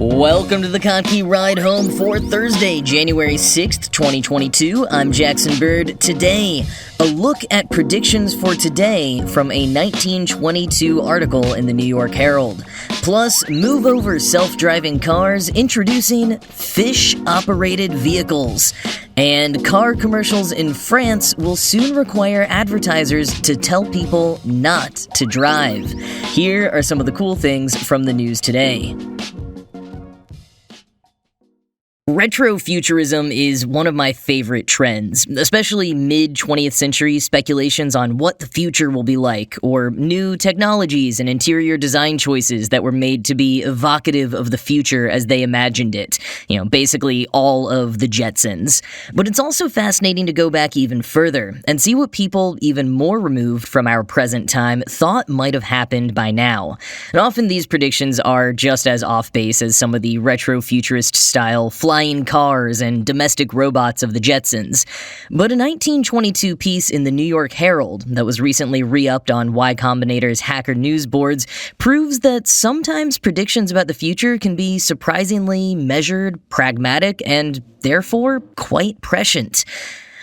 Welcome to the Kottke Ride Home for Thursday, January 6th, 2022. I'm Jackson Bird. Today, a look at predictions for today from a 1922 article in the New York Herald. Plus, move over self-driving cars introducing fish-operated vehicles. And car commercials in France will soon require advertisers to tell people not to drive. Here are some of the cool things from the news today. Retrofuturism is one of my favorite trends, especially mid-20th century speculations on what the future will be like, or new technologies and interior design choices that were made to be evocative of the future as they imagined it. Basically all of the Jetsons. But it's also fascinating to go back even further and see what people even more removed from our present time thought might have happened by now. And often these predictions are just as off-base as some of the retrofuturist-style flying cars and domestic robots of the Jetsons. But a 1922 piece in the New York Herald that was recently re-upped on Y Combinator's hacker news boards proves that sometimes predictions about the future can be surprisingly measured, pragmatic, and therefore quite prescient.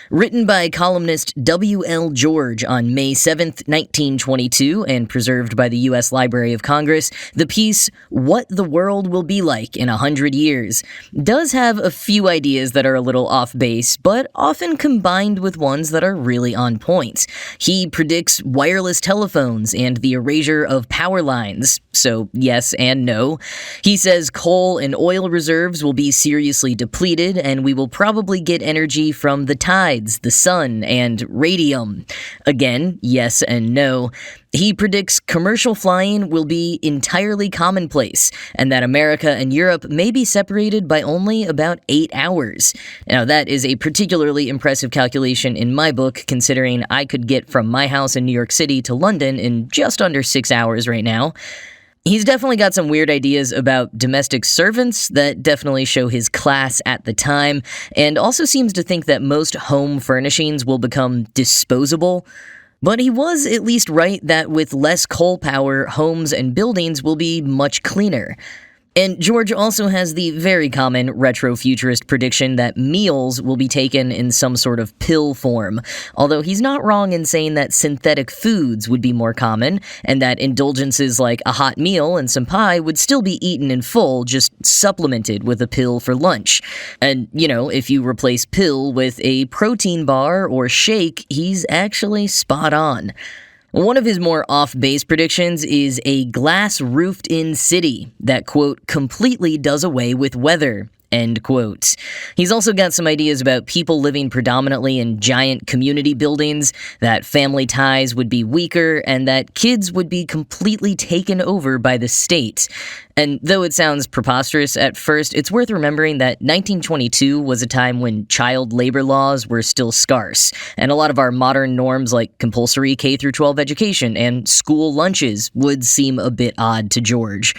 Written by columnist W.L. George on May 7th, 1922, and preserved by the U.S. Library of Congress, the piece, What the World Will Be Like in 100 Years, does have a few ideas that are a little off base, but often combined with ones that are really on point. He predicts wireless telephones and the erasure of power lines, so yes and no. He says coal and oil reserves will be seriously depleted, and we will probably get energy from the tides, the sun, and radium. Again, yes and no. He predicts commercial flying will be entirely commonplace, and that America and Europe may be separated by only about 8 hours. Now, that is a particularly impressive calculation in my book, considering I could get from my house in New York City to London in just under 6 hours right now. He's definitely got some weird ideas about domestic servants that definitely show his class at the time, and also seems to think that most home furnishings will become disposable. But he was at least right that with less coal power, homes and buildings will be much cleaner. And George also has the very common retrofuturist prediction that meals will be taken in some sort of pill form, although he's not wrong in saying that synthetic foods would be more common, and that indulgences like a hot meal and some pie would still be eaten in full, just supplemented with a pill for lunch. And, if you replace pill with a protein bar or shake, he's actually spot on. One of his more off-base predictions is a glass-roofed-in city that, quote, completely does away with weather, end quote. He's also got some ideas about people living predominantly in giant community buildings, that family ties would be weaker, and that kids would be completely taken over by the state. And though it sounds preposterous at first, it's worth remembering that 1922 was a time when child labor laws were still scarce, and a lot of our modern norms like compulsory K-12 education and school lunches would seem a bit odd to George.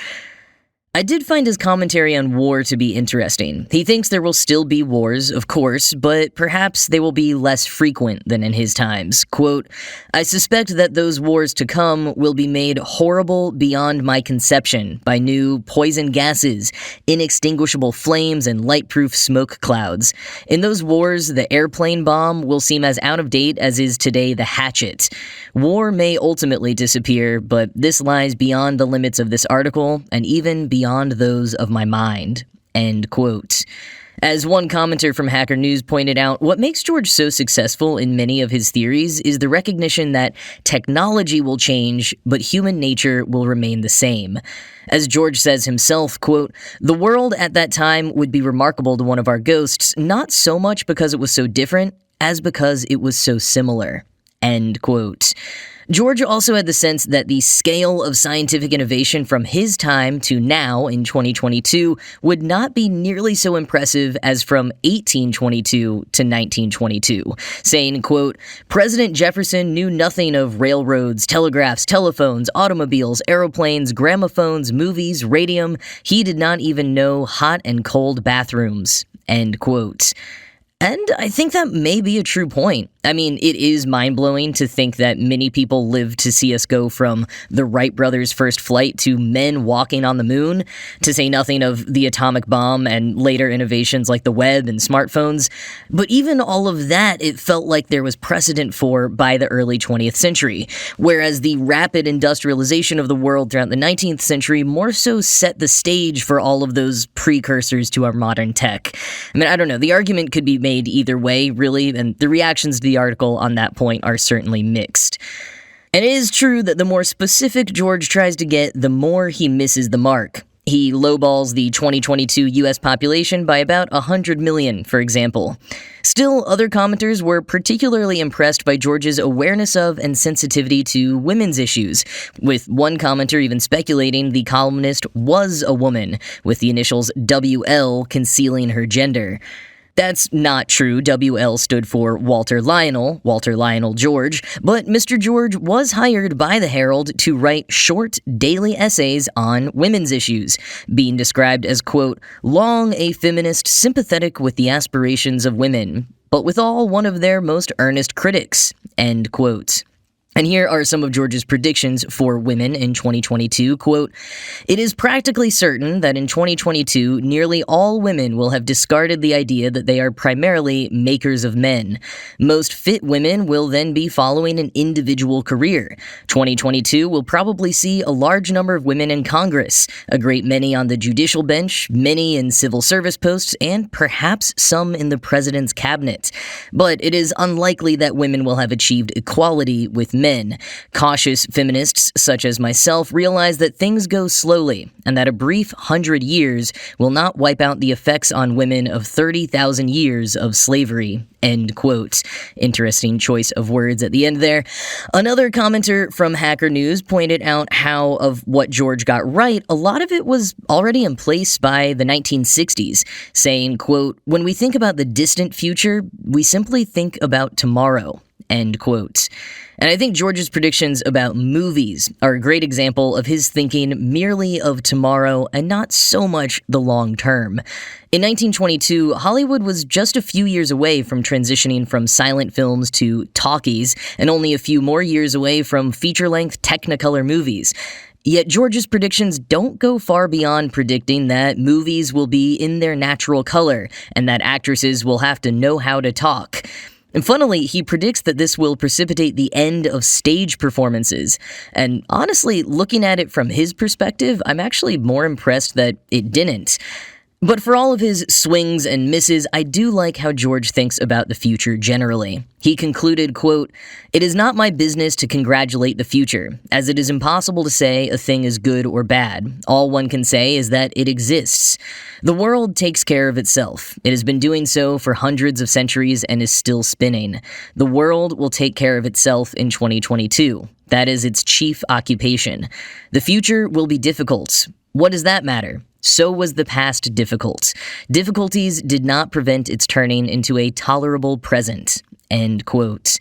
I did find his commentary on war to be interesting. He thinks there will still be wars, of course, but perhaps they will be less frequent than in his times. Quote, I suspect that those wars to come will be made horrible beyond my conception by new poison gases, inextinguishable flames, and light-proof smoke clouds. In those wars, the airplane bomb will seem as out of date as is today the hatchet. War may ultimately disappear, but this lies beyond the limits of this article, and even beyond those of my mind, end quote. As one commenter from Hacker News pointed out, what makes George so successful in many of his theories is the recognition that technology will change, but human nature will remain the same. As George says himself, quote, the world at that time would be remarkable to one of our ghosts, not so much because it was so different, as because it was so similar, end quote. George also had the sense that the scale of scientific innovation from his time to now in 2022 would not be nearly so impressive as from 1822 to 1922, saying, quote, President Jefferson knew nothing of railroads, telegraphs, telephones, automobiles, aeroplanes, gramophones, movies, radium. He did not even know hot and cold bathrooms, end quote. And I think that may be a true point. I mean, it is mind-blowing to think that many people lived to see us go from the Wright brothers' first flight to men walking on the moon, to say nothing of the atomic bomb and later innovations like the web and smartphones. But even all of that, it felt like there was precedent for by the early 20th century, whereas the rapid industrialization of the world throughout the 19th century more so set the stage for all of those precursors to our modern tech. I mean, I don't know, the argument could be made either way, really, and the reactions to the article on that point are certainly mixed. And it is true that the more specific George tries to get, the more he misses the mark. He lowballs the 2022 US population by about 100 million, for example. Still, other commenters were particularly impressed by George's awareness of and sensitivity to women's issues, with one commenter even speculating the columnist was a woman, with the initials WL concealing her gender. That's not true. WL stood for Walter Lionel George, but Mr. George was hired by the Herald to write short daily essays on women's issues, being described as, quote, long a feminist sympathetic with the aspirations of women, but withal one of their most earnest critics, end quote. And here are some of George's predictions for women in 2022. Quote, it is practically certain that in 2022, nearly all women will have discarded the idea that they are primarily makers of men. Most fit women will then be following an individual career. 2022 will probably see a large number of women in Congress, a great many on the judicial bench, many in civil service posts, and perhaps some in the president's cabinet. But it is unlikely that women will have achieved equality with men. Cautious feminists such as myself realize that things go slowly, and that a brief 100 years will not wipe out the effects on women of 30,000 years of slavery. End quote. Interesting choice of words at the end there. Another commenter from Hacker News pointed out how of what George got right, a lot of it was already in place by the 1960s, saying, quote, when we think about the distant future, we simply think about tomorrow. End quote. And I think George's predictions about movies are a great example of his thinking merely of tomorrow and not so much the long term. In 1922, Hollywood was just a few years away from transitioning from silent films to talkies, and only a few more years away from feature-length Technicolor movies. Yet George's predictions don't go far beyond predicting that movies will be in their natural color, and that actresses will have to know how to talk. And funnily, he predicts that this will precipitate the end of stage performances. And honestly, looking at it from his perspective, I'm actually more impressed that it didn't. But for all of his swings and misses, I do like how George thinks about the future generally. He concluded, quote, it is not my business to congratulate the future, as it is impossible to say a thing is good or bad. All one can say is that it exists. The world takes care of itself. It has been doing so for hundreds of centuries and is still spinning. The world will take care of itself in 2022. That is its chief occupation. The future will be difficult. What does that matter? So was the past difficult. Difficulties did not prevent its turning into a tolerable present. End quote.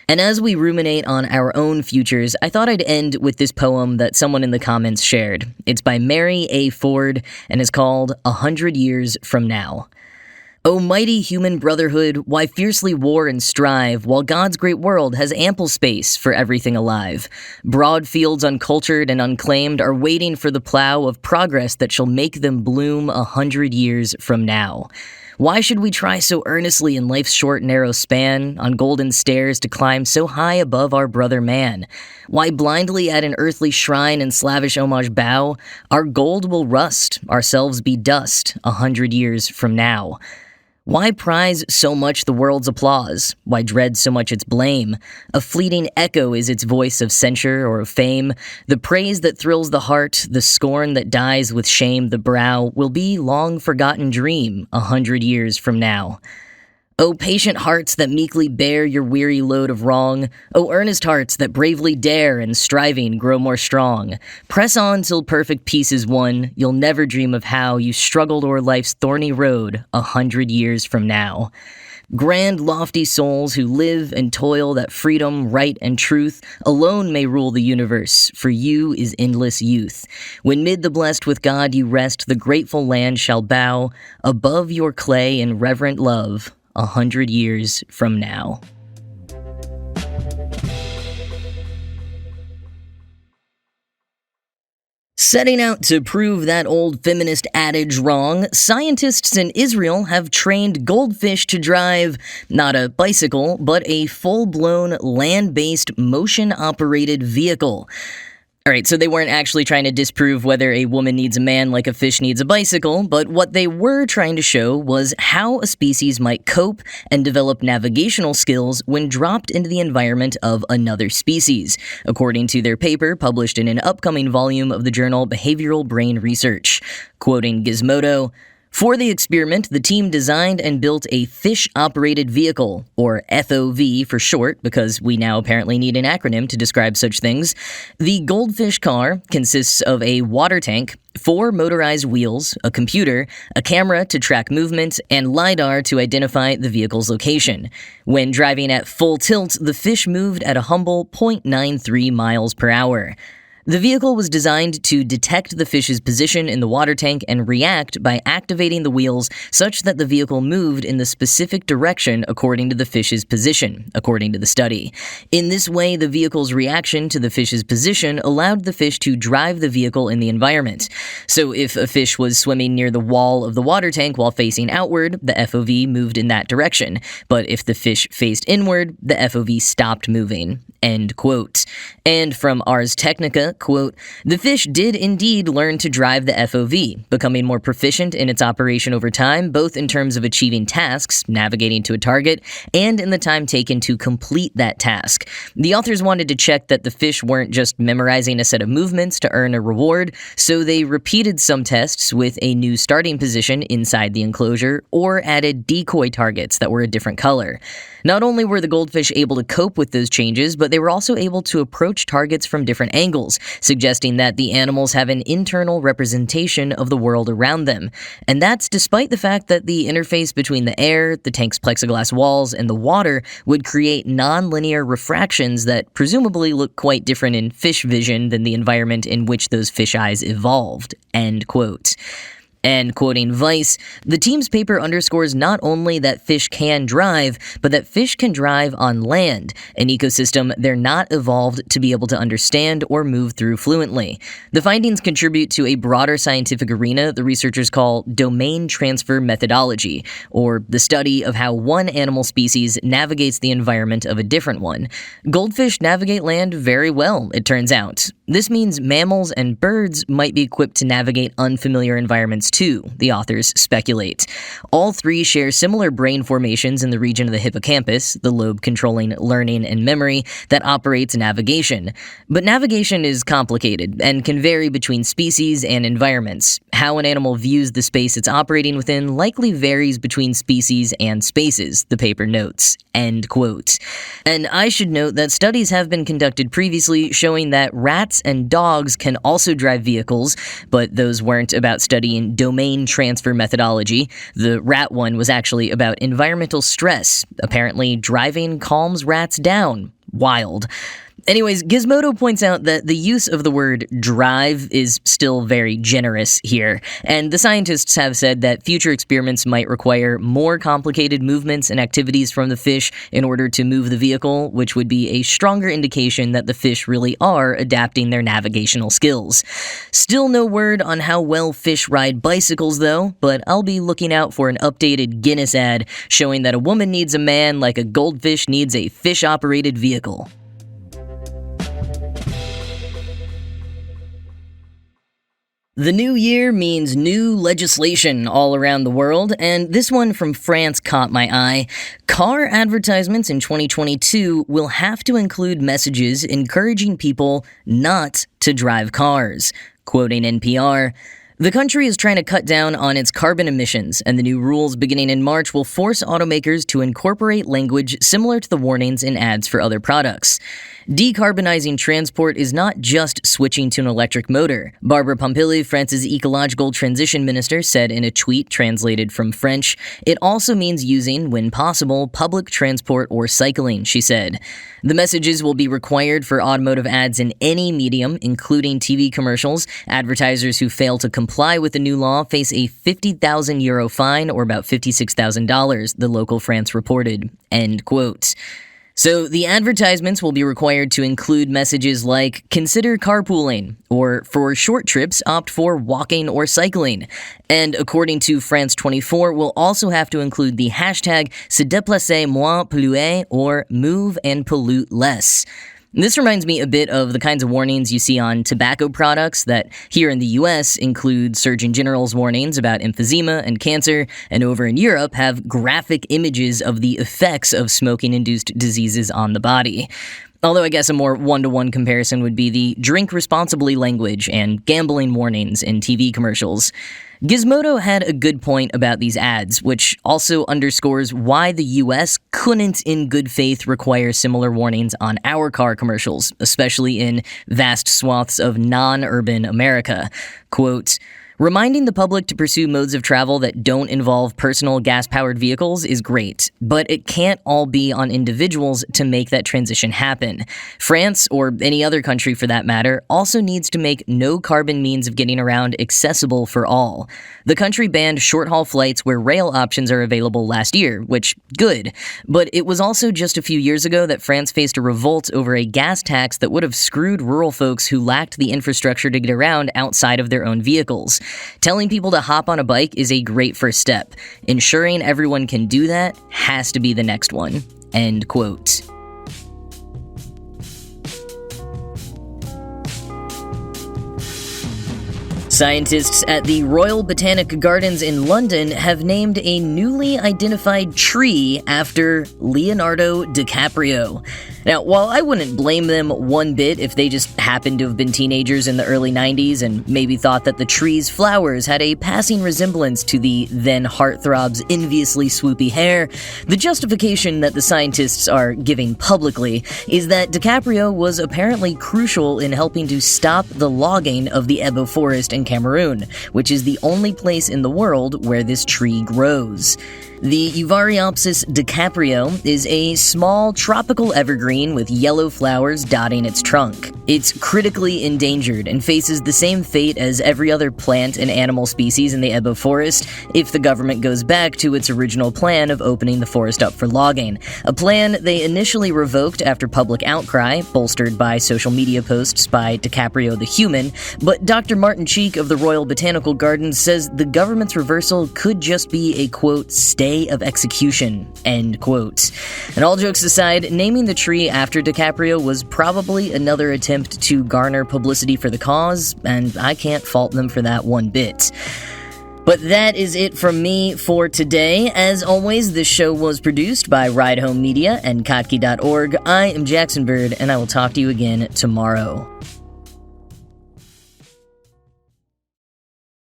And as we ruminate on our own futures, I thought I'd end with this poem that someone in the comments shared. It's by Mary A. Ford and is called 100 Years From Now. O mighty human brotherhood, why fiercely war and strive, while God's great world has ample space for everything alive? Broad fields uncultured and unclaimed are waiting for the plow of progress that shall make them bloom 100 years from now. Why should we try so earnestly in life's short, narrow span, on golden stairs to climb so high above our brother man? Why blindly at an earthly shrine and slavish homage bow? Our gold will rust, ourselves be dust, 100 years from now. Why prize so much the world's applause? Why dread so much its blame? A fleeting echo is its voice of censure or of fame. The praise that thrills the heart, the scorn that dies with shame the brow, will be long-forgotten dream 100 years from now. O patient hearts that meekly bear your weary load of wrong, O earnest hearts that bravely dare and striving grow more strong, press on till perfect peace is won, you'll never dream of how you struggled o'er life's thorny road 100 years from now. Grand, lofty souls who live and toil that freedom, right, and truth alone may rule the universe, for you is endless youth. When mid the blessed with God you rest, the grateful land shall bow above your clay in reverent love 100 years from now. Setting out to prove that old feminist adage wrong, scientists in Israel have trained goldfish to drive not a bicycle, but a full-blown land-based motion-operated vehicle. Alright, so they weren't actually trying to disprove whether a woman needs a man like a fish needs a bicycle, but what they were trying to show was how a species might cope and develop navigational skills when dropped into the environment of another species, according to their paper published in an upcoming volume of the journal Behavioral Brain Research. Quoting Gizmodo, "For the experiment, the team designed and built a fish-operated vehicle, or FOV for short, because we now apparently need an acronym to describe such things. The goldfish car consists of a water tank, 4 motorized wheels, a computer, a camera to track movement, and LiDAR to identify the vehicle's location. When driving at full tilt, the fish moved at a humble 0.93 miles per hour. The vehicle was designed to detect the fish's position in the water tank and react by activating the wheels such that the vehicle moved in the specific direction according to the fish's position, according to the study. In this way, the vehicle's reaction to the fish's position allowed the fish to drive the vehicle in the environment. So if a fish was swimming near the wall of the water tank while facing outward, the FOV moved in that direction. But if the fish faced inward, the FOV stopped moving." End quote. And from Ars Technica, quote, "The fish did indeed learn to drive the FOV, becoming more proficient in its operation over time, both in terms of achieving tasks, navigating to a target, and in the time taken to complete that task. The authors wanted to check that the fish weren't just memorizing a set of movements to earn a reward, so they repeated some tests with a new starting position inside the enclosure, or added decoy targets that were a different color. Not only were the goldfish able to cope with those changes, but they were also able to approach targets from different angles, suggesting that the animals have an internal representation of the world around them. And that's despite the fact that the interface between the air, the tank's plexiglass walls, and the water would create non-linear refractions that presumably look quite different in fish vision than the environment in which those fish eyes evolved." End quote. And quoting Vice, "The team's paper underscores not only that fish can drive, but that fish can drive on land, an ecosystem they're not evolved to be able to understand or move through fluently. The findings contribute to a broader scientific arena the researchers call domain transfer methodology, or the study of how one animal species navigates the environment of a different one. Goldfish navigate land very well, it turns out. This means mammals and birds might be equipped to navigate unfamiliar environments too," the authors speculate. All 3 share similar brain formations in the region of the hippocampus, the lobe controlling learning and memory, that operates navigation. But navigation is complicated and can vary between species and environments. How an animal views the space it's operating within likely varies between species and spaces, the paper notes. End quote. And I should note that studies have been conducted previously showing that rats and dogs can also drive vehicles, but those weren't about studying domain transfer methodology. The rat one was actually about environmental stress. Apparently, driving calms rats down. Wild. Anyways, Gizmodo points out that the use of the word drive is still very generous here, and the scientists have said that future experiments might require more complicated movements and activities from the fish in order to move the vehicle, which would be a stronger indication that the fish really are adapting their navigational skills. Still no word on how well fish ride bicycles though, but I'll be looking out for an updated Guinness ad showing that a woman needs a man like a goldfish needs a fish-operated vehicle. The new year means new legislation all around the world, and this one from France caught my eye. Car advertisements in 2022 will have to include messages encouraging people not to drive cars. Quoting NPR, "The country is trying to cut down on its carbon emissions, and the new rules beginning in March will force automakers to incorporate language similar to the warnings in ads for other products. Decarbonizing transport is not just switching to an electric motor," Barbara Pompili, France's ecological transition minister, said in a tweet translated from French. "It also means using, when possible, public transport or cycling," she said. "The messages will be required for automotive ads in any medium, including TV commercials. Advertisers who fail to comply with the new law face a €50,000 fine, or about $56,000, the local France reported." End quote. So the advertisements will be required to include messages like, consider carpooling, or for short trips, opt for walking or cycling. And according to France 24, will also have to include the hashtag se déplacer moins polluer, or move and pollute less. This reminds me a bit of the kinds of warnings you see on tobacco products that here in the US include Surgeon General's warnings about emphysema and cancer, and over in Europe have graphic images of the effects of smoking-induced diseases on the body. Although I guess a more one-to-one comparison would be the drink responsibly language and gambling warnings in TV commercials. Gizmodo had a good point about these ads, which also underscores why the US couldn't in good faith require similar warnings on our car commercials, especially in vast swaths of non-urban America. Quote, reminding the public to pursue modes of travel that don't involve personal gas-powered vehicles is great, but it can't all be on individuals to make that transition happen. France, or any other country for that matter, also needs to make no-carbon means of getting around accessible for all. The country banned short-haul flights where rail options are available last year, which, good. But it was also just a few years ago that France faced a revolt over a gas tax that would have screwed rural folks who lacked the infrastructure to get around outside of their own vehicles. Telling people to hop on a bike is a great first step. Ensuring everyone can do that has to be the next one. End quote. Scientists at the Royal Botanic Gardens in London have named a newly identified tree after Leonardo DiCaprio. Now, while I wouldn't blame them one bit if they just happened to have been teenagers in the early 90s and maybe thought that the tree's flowers had a passing resemblance to the then heartthrob's enviously swoopy hair, the justification that the scientists are giving publicly is that DiCaprio was apparently crucial in helping to stop the logging of the Ebo forest in Cameroon, which is the only place in the world where this tree grows. The Euvaryopsis DiCaprio is a small tropical evergreen with yellow flowers dotting its trunk. It's critically endangered and faces the same fate as every other plant and animal species in the Ebo forest if the government goes back to its original plan of opening the forest up for logging, a plan they initially revoked after public outcry, bolstered by social media posts by DiCaprio the human, but Dr. Martin Cheek of the Royal Botanical Gardens says the government's reversal could just be a, quote, stay of execution, end quote. And all jokes aside, naming the tree after DiCaprio was probably another attempt to garner publicity for the cause, and I can't fault them for that one bit. But that is it from me for today. As always, this show was produced by Ride Home Media and Kotke.org. I am Jackson Bird, and I will talk to you again tomorrow.